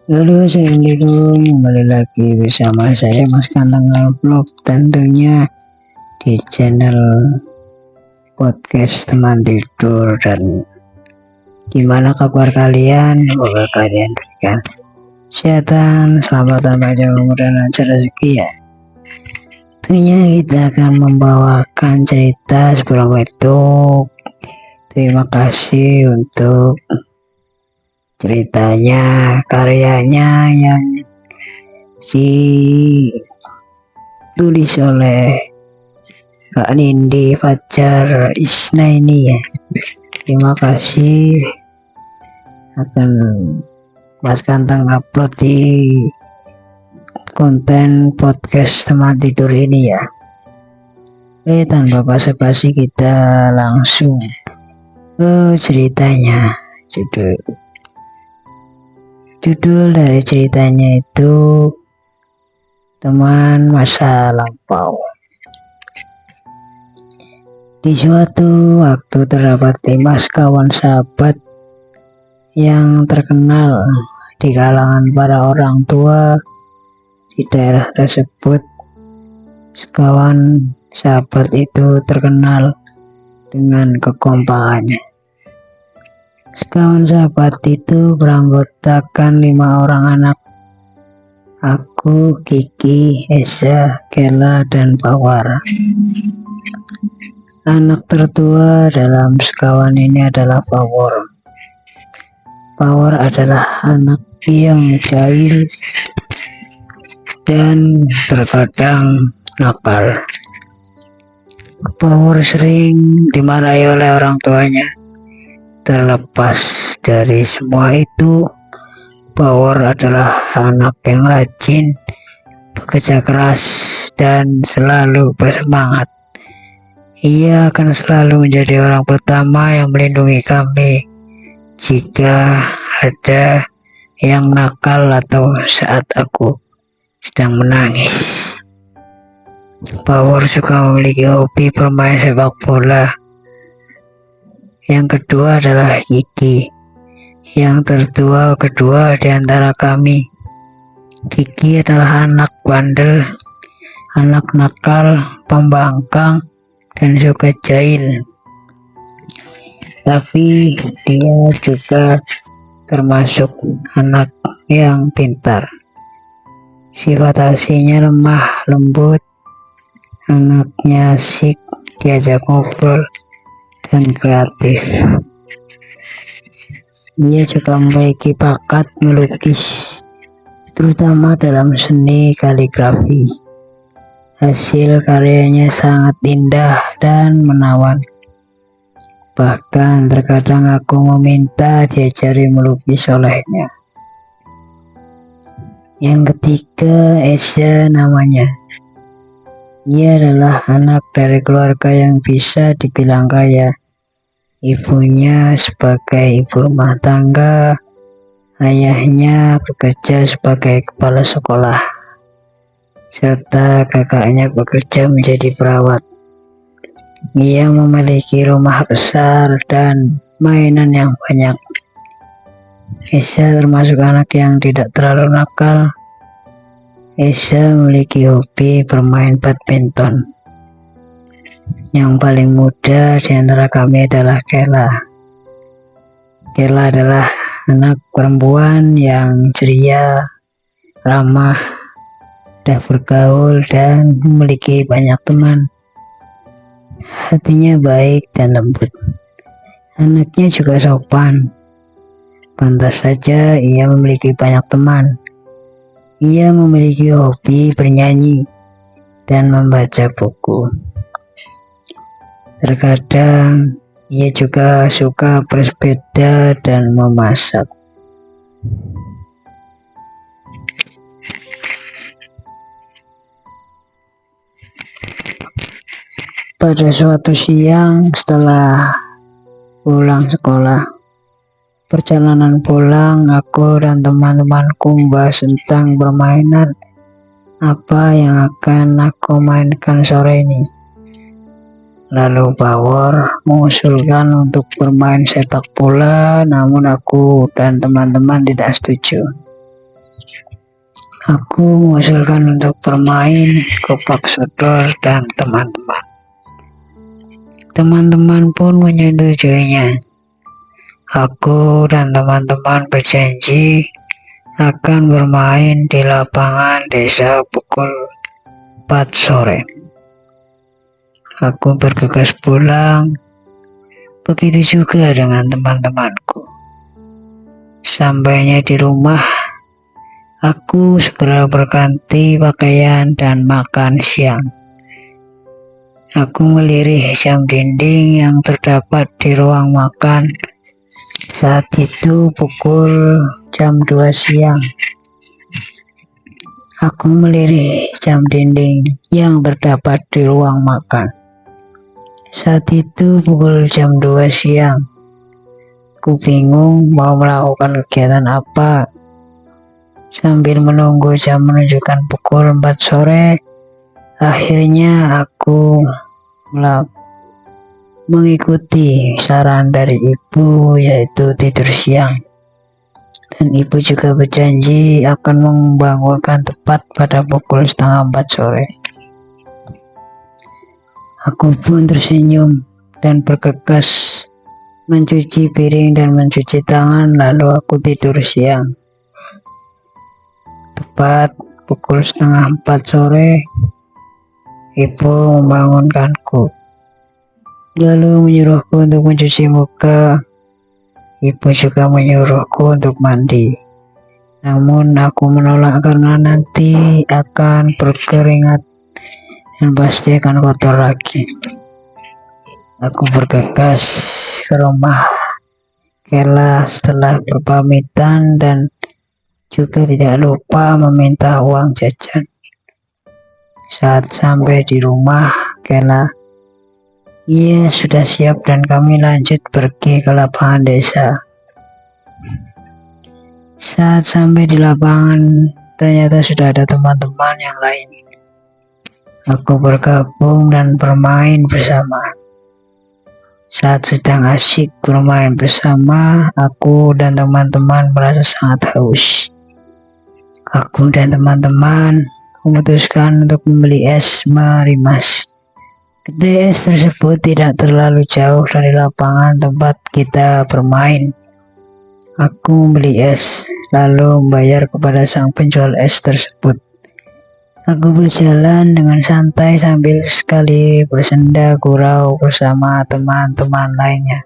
Halo, assalamualaikum. Kembali lagi bersama saya Mas Kantang Vlog, tentunya di channel podcast teman tidur. Dan gimana kabar kalian? Semoga kalian diberikan kesehatan, selamat panjang umur dan lancar rezeki ya. Tentunya kita akan membawakan cerita sebelum itu. Terima kasih untuk ceritanya, karyanya yang ditulis oleh Kak Nindi Fajar Isnaini ya. Terima kasih, akan Mas Kantang upload di konten podcast teman tidur ini ya. Oke, tanpa basa-basi kita langsung ke ceritanya. Judul dari ceritanya itu Teman Masa Lampau. Di suatu waktu terdapat 5 kawan sahabat yang terkenal di kalangan para orang tua di daerah tersebut. Sekawan sahabat itu terkenal dengan kekompakannya. Sekawan sahabat itu beranggotakan 5 orang anak. Aku, Kiki, Esa, Kela, dan Pawar. Anak tertua dalam sekawan ini adalah Pawar. Pawar adalah anak yang jahil dan terkadang nakal. Pawar sering dimarahi oleh orang tuanya. Terlepas dari semua itu, Pawar adalah anak yang rajin, bekerja keras, dan selalu bersemangat. Ia akan selalu menjadi orang pertama yang melindungi kami jika ada yang nakal atau saat aku sedang menangis. Pawar juga memiliki hobi bermain sepak bola. Yang kedua adalah Kiki, yang tertua kedua di antara kami. Kiki adalah anak bandel, anak nakal, pembangkang, dan juga jahil. Tapi dia juga termasuk anak yang pintar. Sifat aslinya lemah lembut, anaknya asik, diajak ngobrol, dan kreatif. Ia juga memiliki bakat melukis, terutama dalam seni kaligrafi. Hasil karyanya sangat indah dan menawan. Bahkan terkadang aku meminta diajari melukis olehnya. Yang ketiga, Esa namanya. Ia adalah anak dari keluarga yang bisa dibilang kaya. Ibunya sebagai ibu rumah tangga, ayahnya bekerja sebagai kepala sekolah, serta kakaknya bekerja menjadi perawat. Ia memiliki rumah besar dan mainan yang banyak. Esa termasuk anak yang tidak terlalu nakal. Esa memiliki hobi bermain badminton. Yang paling muda di antara kami adalah Kela. Kela adalah anak perempuan yang ceria, ramah, mudah bergaul, dan memiliki banyak teman. Hatinya baik dan lembut. Anaknya juga sopan. Pantas saja ia memiliki banyak teman. Ia memiliki hobi bernyanyi dan membaca buku. Terkadang ia juga suka bersepeda dan memasak. Pada suatu siang setelah pulang sekolah, perjalanan pulang, aku dan teman-temanku membahas tentang permainan apa yang akan aku mainkan sore ini. Lalu Pawar mengusulkan untuk bermain sepak bola, namun aku dan teman-teman tidak setuju. Aku mengusulkan untuk bermain kopak sodor dan teman-teman. Teman-teman pun menyetujuinya. Aku dan teman-teman berjanji akan bermain di lapangan desa pukul 4 sore. Aku bergegas pulang, begitu juga dengan teman-temanku. Sampainya di rumah, aku segera berganti pakaian dan makan siang. Aku melirik jam dinding yang terdapat di ruang makan. Saat itu pukul jam 2 siang. Aku melirik jam dinding yang terdapat di ruang makan. Saat itu pukul jam 2 siang. Aku bingung mau melakukan kegiatan apa. Sambil menunggu jam menunjukkan pukul 4 sore, akhirnya aku mengikuti saran dari ibu, yaitu tidur siang. Dan ibu juga berjanji akan membangunkan tepat pada pukul setengah 4 sore. Aku pun tersenyum dan bergegas mencuci piring dan mencuci tangan, lalu aku tidur siang. Tepat pukul setengah 4 sore, ibu membangunkanku, lalu menyuruhku untuk mencuci muka. Ibu juga menyuruhku untuk mandi. Namun aku menolak karena nanti akan berkeringat dan pasti akan kotor lagi. Aku bergegas ke rumah Kela setelah berpamitan dan juga tidak lupa meminta uang jajan. Saat sampai di rumah Kela, ia sudah siap dan kami lanjut pergi ke lapangan desa. Saat sampai di lapangan, ternyata sudah ada teman-teman yang lain. Aku bergabung dan bermain bersama. Saat sedang asyik bermain bersama, aku dan teman-teman merasa sangat haus. Aku dan teman-teman memutuskan untuk membeli es Marimas. Kedai es tersebut tidak terlalu jauh dari lapangan tempat kita bermain. Aku membeli es, lalu membayar kepada sang penjual es tersebut. Aku berjalan dengan santai sambil sekali bersenda gurau bersama teman-teman lainnya.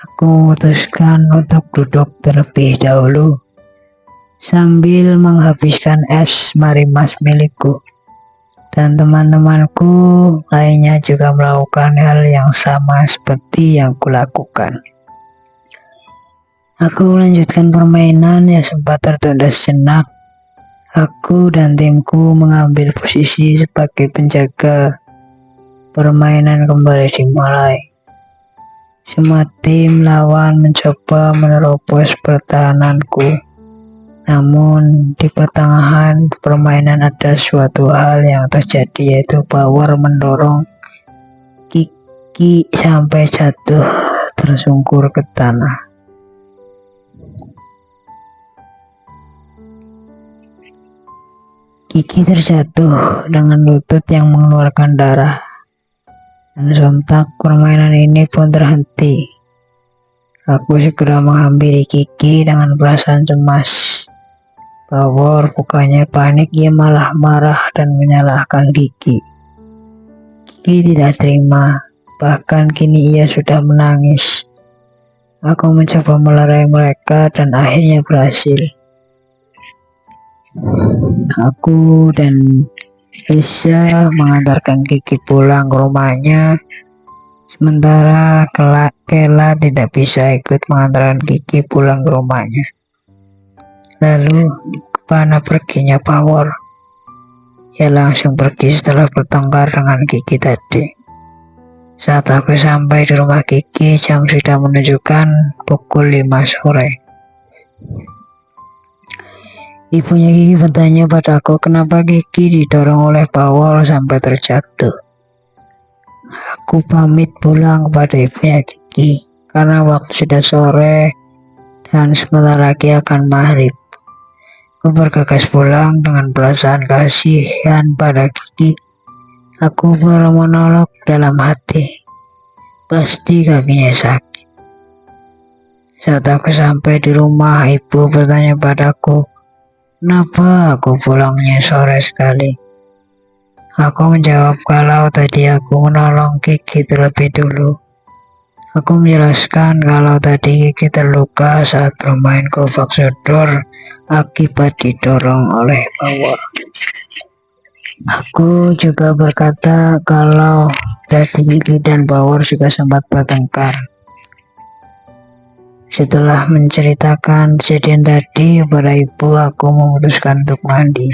Aku memutuskan untuk duduk terlebih dahulu sambil menghabiskan es Marimas milikku. Dan teman-temanku lainnya juga melakukan hal yang sama seperti yang kulakukan. Aku melanjutkan permainan yang sempat tertunda sejenak. Aku dan timku mengambil posisi sebagai penjaga. Permainan kembali dimulai. Semua tim lawan mencoba menerobos pertahananku. Namun di pertengahan permainan ada suatu hal yang terjadi, yaitu Power mendorong Kiki sampai jatuh tersungkur ke tanah. Kiki terjatuh dengan lutut yang mengeluarkan darah. Dan sontak permainan ini pun terhenti. Aku segera menghampiri Kiki dengan perasaan cemas. Power bukannya panik, ia malah marah dan menyalahkan Kiki. Kiki tidak terima, bahkan kini ia sudah menangis. Aku mencoba melerai mereka dan akhirnya berhasil. Aku dan Lisa mengantarkan Kiki pulang ke rumahnya, sementara Kela tidak bisa ikut mengantarkan Kiki pulang ke rumahnya. Lalu kemana perginya Power? Ia langsung pergi setelah bertengkar dengan Kiki tadi. Saat aku sampai di rumah Kiki, jam sudah menunjukkan pukul 5 sore. Ibunya Kiki bertanya padaku kenapa Kiki didorong oleh Power sampai terjatuh. Aku pamit pulang kepada ibunya Kiki karena waktu sudah sore dan sebentar lagi akan maghrib. Aku bergegas pulang dengan perasaan kasihan pada Kiki. Aku bermonolog dalam hati, pasti kakinya sakit. Saat aku sampai di rumah, ibu bertanya padaku, kenapa aku pulangnya sore sekali? Aku menjawab kalau tadi aku menolong Kiki terlebih dulu. Aku menjelaskan kalau tadi Kiki terluka saat bermain gobak sodor akibat didorong oleh bawah. Aku juga berkata kalau tadi Kiki dan Bawor juga sempat bertengkar. Setelah menceritakan kejadian tadi kepada ibu, aku memutuskan untuk mandi.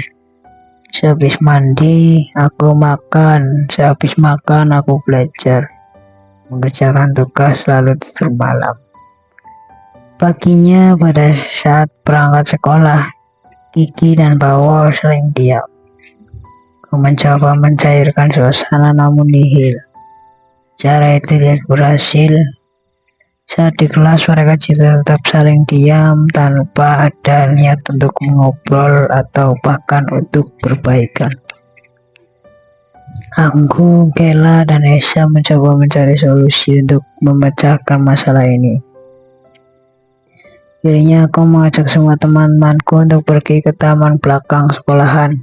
Sehabis mandi, aku makan. Sehabis makan, aku belajar, mengerjakan tugas lalu tidur malam. Paginya pada saat berangkat sekolah, Kiki dan Bawor sering diam. Aku mencoba mencairkan suasana namun nihil. Cara itu tidak berhasil. Saat di kelas mereka juga tetap saling diam tanpa ada niat untuk mengobrol atau bahkan untuk berbaikan. Aku, Kela, dan Esa mencoba mencari solusi untuk memecahkan masalah ini. Akhirnya aku mengajak semua teman-temanku untuk pergi ke taman belakang sekolahan.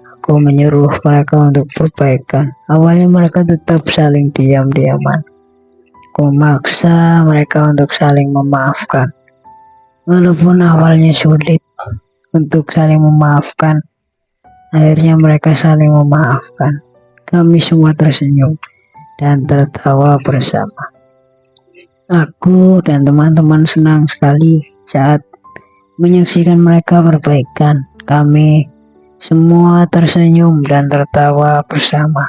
Aku menyuruh mereka untuk berbaikan. Awalnya mereka tetap saling diam-diaman. Aku memaksa mereka untuk saling memaafkan. Walaupun awalnya sulit untuk saling memaafkan, akhirnya mereka saling memaafkan. Kami semua tersenyum dan tertawa bersama. Aku dan teman-teman senang sekali saat menyaksikan mereka berbaikan. Kami semua tersenyum dan tertawa bersama.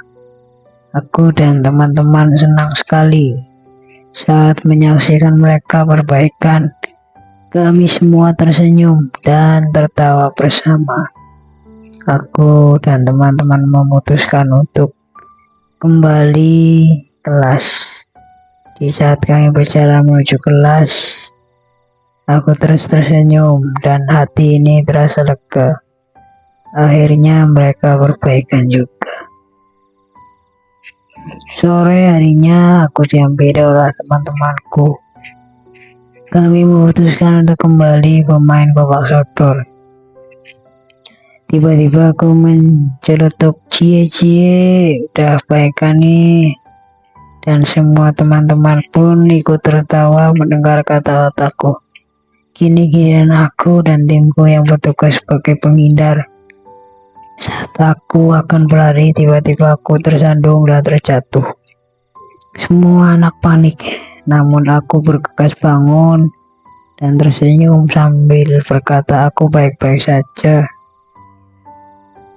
Aku dan teman-teman senang sekali saat menyaksikan mereka berbaikan. Kami semua tersenyum dan tertawa bersama. Aku dan teman-teman memutuskan untuk kembali kelas. Di saat kami berjalan menuju kelas, aku terus tersenyum dan hati ini terasa lega. Akhirnya mereka berbaikan juga. Sore harinya aku dihampiri oleh teman-temanku. Kami memutuskan untuk kembali bermain gobak sodor. Tiba-tiba aku menceletuk, cie-cie, udah baikan nih. Dan semua teman-teman pun ikut tertawa mendengar kata-kataku. Kini giliran aku dan timku yang bertugas sebagai penghindar. Saat aku akan berlari, tiba-tiba aku tersandung dan terjatuh. Semua anak panik, namun aku bergegas bangun dan tersenyum sambil berkata aku baik-baik saja.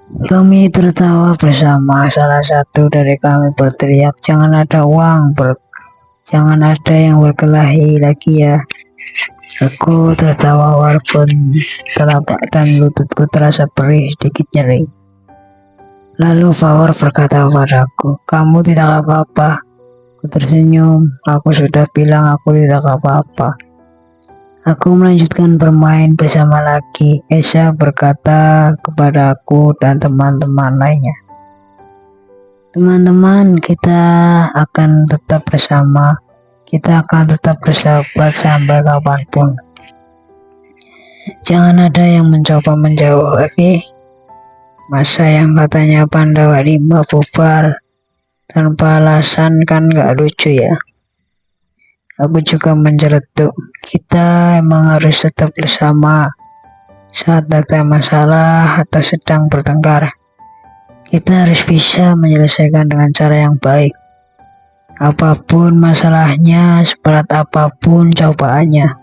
Kami tertawa bersama. Salah satu dari kami berteriak, jangan ada uang, jangan ada yang berkelahi lagi ya. Aku tertawa walaupun telapak dan lututku terasa perih, sedikit nyeri. Lalu Bawor berkata padaku, kamu tidak apa-apa. Aku tersenyum, aku sudah bilang aku tidak apa-apa. Aku melanjutkan bermain bersama lagi. Esa berkata kepada aku dan teman-teman lainnya, teman-teman, kita akan tetap bersama. Kita akan tetap bersahabat sampai kapanpun. Jangan ada yang mencoba menjauh, oke? Masa yang katanya Pandawa 5 bubar tanpa alasan kan gak lucu ya. Aku juga menceletuk, kita emang harus tetap bersama saat ada masalah atau sedang bertengkar. Kita harus bisa menyelesaikan dengan cara yang baik. Apapun masalahnya, seberat apapun cobaannya,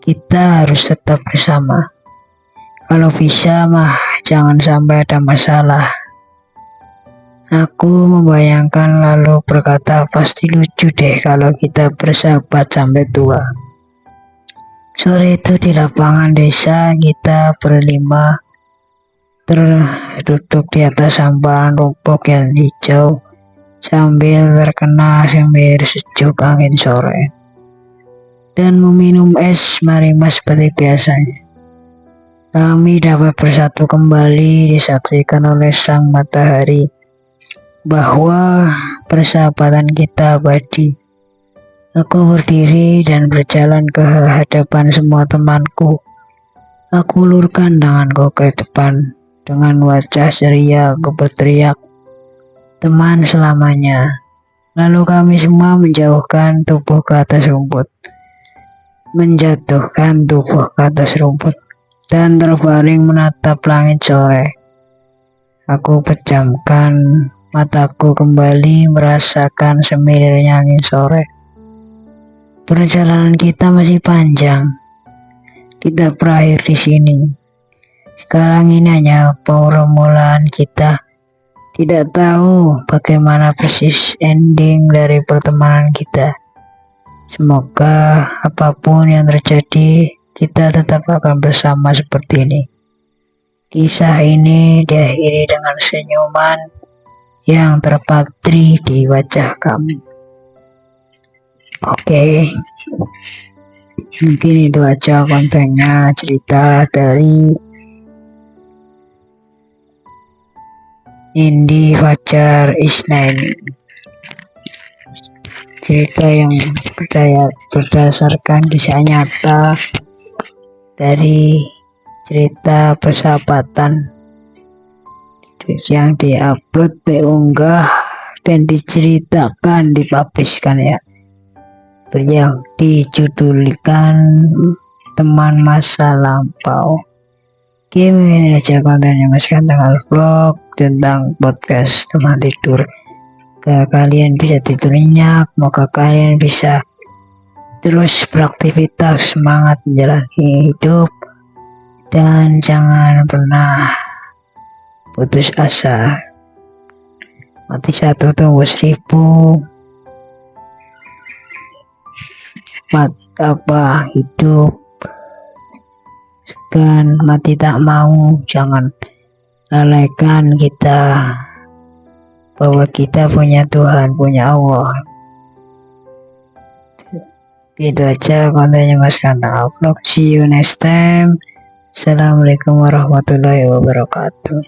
kita harus tetap bersama. Kalau bisa mah jangan sampai ada masalah. Aku membayangkan lalu berkata, pasti lucu deh kalau kita bersahabat sampai tua. Sore itu di lapangan desa kita berlima terduduk di atas hamparan rumput yang hijau sambil terkena semir sejuk angin sore dan meminum es Marimar seperti biasanya. Kami dapat bersatu kembali disaksikan oleh sang matahari bahwa persahabatan kita abadi. Aku berdiri dan berjalan ke hadapan semua temanku. Aku ulurkan tanganku ke depan. Dengan wajah ceria aku berteriak, "Teman selamanya." Lalu kami semua menjatuhkan tubuh ke atas rumput, dan terbaring menatap langit sore. Aku pejamkan mataku kembali merasakan semilirnya angin sore. Perjalanan kita masih panjang, tidak berakhir di sini. Sekarang ini hanya permulaan kita. Tidak tahu bagaimana persis ending dari pertemanan kita. Semoga apapun yang terjadi, kita tetap akan bersama seperti ini. Kisah ini diakhiri dengan senyuman yang terpatri di wajah kami. Oke, mungkin itu aja kontennya, cerita dari Indi Fajar Isnaini. Cerita yang berdasarkan kisah nyata dari cerita persahabatan yang diupload, diunggah, dan diceritakan, dipublishkan ya, yang dijudulkan Teman Masa Lampau. Oke, mungkin aja kontennya Mas tentang vlog tentang podcast teman tidur. Kalian bisa tidur nyenyak, semoga kalian bisa terus beraktivitas, semangat menjalani hidup, dan jangan pernah putus asa. Mati satu tumbuh seribu. Hidup kan mati tak mau. Jangan lalaikan kita bahwa kita punya Tuhan, punya Allah. Itu aja kontennya Mas Kanta Vlog. See you next time. Assalamualaikum warahmatullahi wabarakatuh.